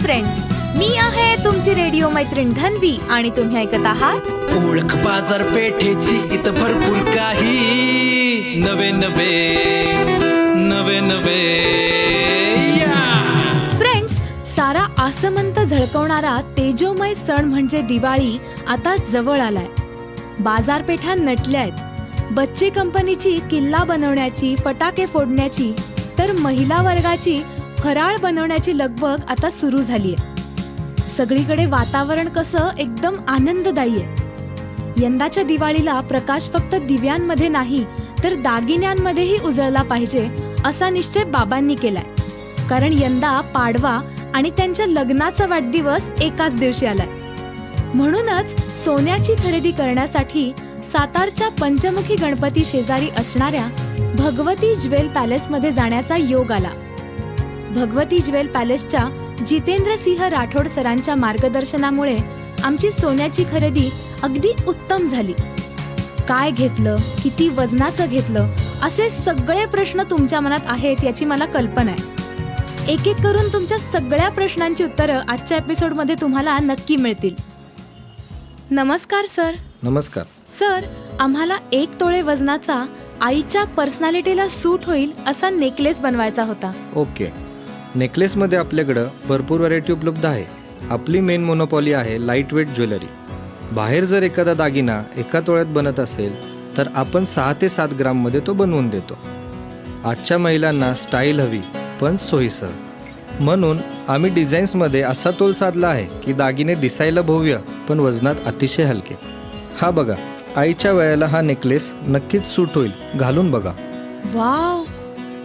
Friends, मी आहे तुमची radio मैत्रीण धन्वी आणि तुम्ही ऐकत आहात ओळख बाजारपेठेची इथं भरपूर काही नवे नवे फ्रेंड्स. सारा आसमंत झळकवणारा तेजोमय सण म्हणजे दिवाळी आता जवळ आलाय. बाजारपेठा नटल्यात. बच्चे कंपनीची किल्ला बनवण्याची, फटाके फोडण्याची, तर महिला वर्गाची फराळ बनवण्याची लगबग आता सुरू झालीय. सगळीकडे वातावरण कसं एकदम आनंददायी आहे. यंदाच्या दिवाळीला प्रकाश फक्त दिव्यांमध्ये नाही तर दागिन्यांमध्येही उजळला पाहिजे असा निश्चय बाबांनी केलाय. कारण यंदा पाडवा आणि त्यांच्या लग्नाचा वाढदिवस एकाच दिवशी आलाय. म्हणूनच सोन्याची खरेदी करण्यासाठी सातारच्या पंचमुखी गणपती शेजारी असणाऱ्या भगवती ज्वेल पॅलेसमध्ये जाण्याचा योग आला. भगवती ज्वेल पॅलेसच्या जितेंद्र सिंह राठोड सरांच्या मार्गदर्शनामुळे आमची सोन्याची खरेदी अगदी उत्तम झाली. काय घेतलं, किती वजनाचं घेतलं, असे सगळे प्रश्न तुमच्या मनात आहेत याची मला कल्पना आहे. एक एक करून तुमच्या सगळ्या प्रश्नांची उत्तरं आजच्या एपिसोडमध्ये तुम्हाला नक्की मिळतील. नमस्कार सर. नमस्कार सर, आम्हाला 1 तोळे वजनाचा आईच्या पर्सनॅलिटीला सूट होईल असा नेकलेस बनवायचा होता. ओके. नेकलेसमध्ये आपल्याकडं भरपूर व्हरायटी उपलब्ध आहे. आपली मेन मोनोपॉली आहे लाईट वेट ज्वेलरी. बाहेर जर एखादा दागिना 1 तोळ्यात बनत असेल तर आपण 6 ते 7 ग्राममध्ये तो बनवून देतो. आजच्या महिलांना स्टाईल हवी पण सोयीसर, म्हणून आम्ही डिझाईन्समध्ये असा तोल साधला आहे की दागिने दिसायला भव्य पण वजनात अतिशय हलके. हा बघा, आईच्या वयाला हा नेकलेस नक्कीच सूट होईल, घालून बघा. वाव,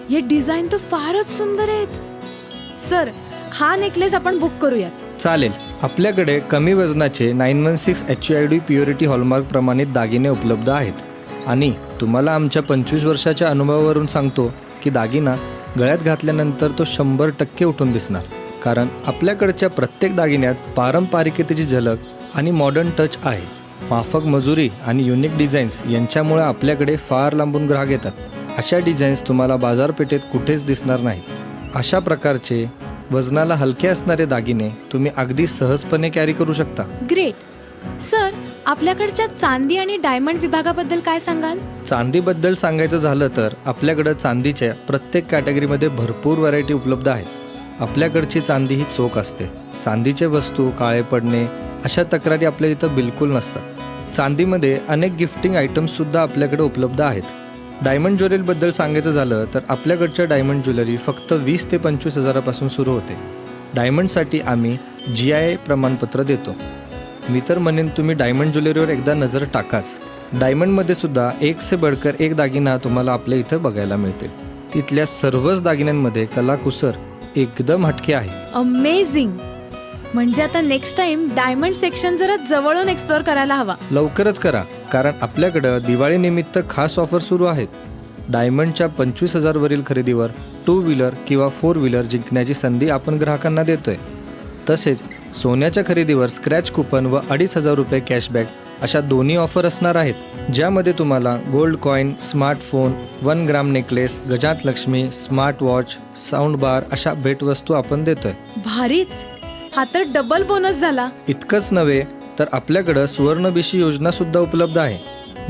हे डिझाईन तर फारच सुंदर आहेत. सर, हा नेकलेस आपण बुक करूयात. चालेल. आपल्याकडे कमी वजनाचे 916 HUID प्युरिटी हॉलमार्क प्रमाणित दागिने उपलब्ध आहेत आणि तुम्हाला आमच्या 25 वर्षाच्या अनुभवावरून सांगतो की दागिना गळ्यात घातल्यानंतर तो 100% उठून दिसणार. कारण आपल्याकडच्या प्रत्येक दागिन्यात पारंपरिकतेची झलक आणि मॉडर्न टच आहे. माफक मजुरी आणि युनिक डिझाईन्स यांच्यामुळे आपल्याकडे फार लांबून ग्राहक येतात. अशा डिझाईन्स तुम्हाला बाजारपेठेत कुठेच दिसणार नाही. अशा प्रकारचे वजनाला हलके असणारे दागिने तुम्ही अगदी सहजपणे कॅरी करू शकता. ग्रेट. सर, आपल्याकडच्या चांदी आणि डायमंड विभागाबद्दल काय सांगाल? चांदीबद्दल सांगायचं झालं तर आपल्याकडं चांदीच्या प्रत्येक कॅटेगरीमध्ये भरपूर व्हरायटी उपलब्ध आहे. आपल्याकडची चांदी ही चोख असते. चांदीचे वस्तू काळे पडणे अशा तक्रारी आपल्या इथं बिलकुल नसतात. चांदीमध्ये अनेक गिफ्टिंग आयटम्ससुद्धा आपल्याकडे उपलब्ध आहेत. डायमंड ज्वेलरीबद्दल सांगायचं झालं तर आपल्याकडच्या डायमंड ज्वेलरी फक्त 20 ते 25 हजारापासून सुरू होते. डायमंडसाठी आम्ही GI प्रमाणपत्र देतो. मी तर म्हणेन तुम्ही डायमंड ज्वेलरीवर एकदा नजर टाकाच. डायमंडमध्ये सुद्धा एक से बडकर एक दागिना तुम्हाला आपल्या इथं बघायला मिळतील. तिथल्या सर्वच दागिन्यांमध्ये कलाकुसर एकदम हटके आहे. अमेझिंग. म्हणजे आता नेक्स्ट टाइम डायमंड सेक्शन जरा जवळून एक्सप्लोर करायला हवा. लवकरच करा, कारण आपल्याकडं दिवाळीनिमित्त खास ऑफर सुरू आहेत. डायमंडच्या 25,000 वरील खरेदीवर 2 व्हीलर किंवा 4 व्हीलर जिंकण्याची संधी आपण ग्राहकांना देतोय. तसेच सोन्याच्या खरेदीवर स्क्रॅच कुपन व 2,500 रुपये कॅशबॅक अशा दोन्ही ऑफर असणार आहेत, ज्यामध्ये तुम्हाला gold coin, smartphone, 1 gram necklace, गजात Lakshmi, smart watch, sound bar अशा भेटवस्तू आपण देतोय. भारीच. हा तर डबल बोनस झाला. इतकंच नव्हे तर आपल्याकडं सुवर्णबिशी योजना सुद्धा उपलब्ध आहे,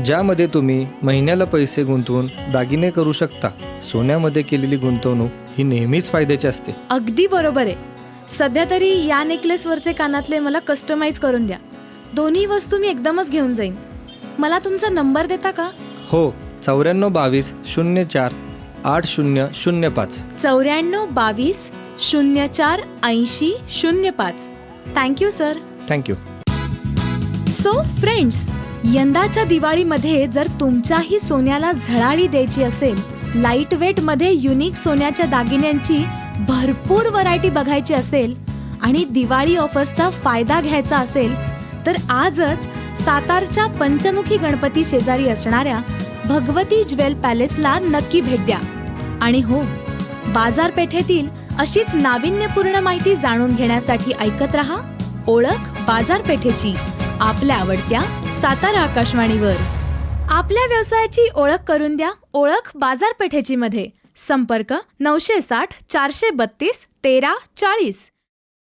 ज्यामध्ये तुम्ही महिन्याला पैसे गुंतवून दागिने करू शकता. सोन्यामध्ये केलेली गुंतवणूक ही नेहमीच फायद्याची असते. अगदी बरोबर आहे. सध्या तरी या नेकलेसवरचे कानातले मला कस्टमाइज करून द्या. दोन्ही वस्तू मी एकदमच घेऊन जाईन. मला तुमचा नंबर देता का? हो, 9422 04 8005. 9422 04 8005. Thank you sir. Thank you. So friends, यंदाच्या दिवाळीमध्ये जर तुमच्याही सोन्याला झळाळी द्यायची असेल, लाईट वेटमध्ये युनिक सोन्याच्या दागिन्यांची भरपूर व्हरायटी बघायची असेल आणि दिवाळी ऑफर्सचा फायदा घ्यायचा असेल तर आजच सातारच्या पंचमुखी गणपती शेजारी असणाऱ्या भगवती ज्वेल पॅलेसला नक्की भेट द्या. आणि हो, बाजारपेठेतील अशीच नाविन्यपूर्ण माहिती जाणून घेण्यासाठी ऐकत रहा ओळख बाजारपेठेची, आपल्या आवडत्या सातारा आकाशवाणीवर. आपल्या व्यवसायाची ओळख करून द्या ओळख बाजारपेठेची मध्ये. संपर्क 960 432 1340.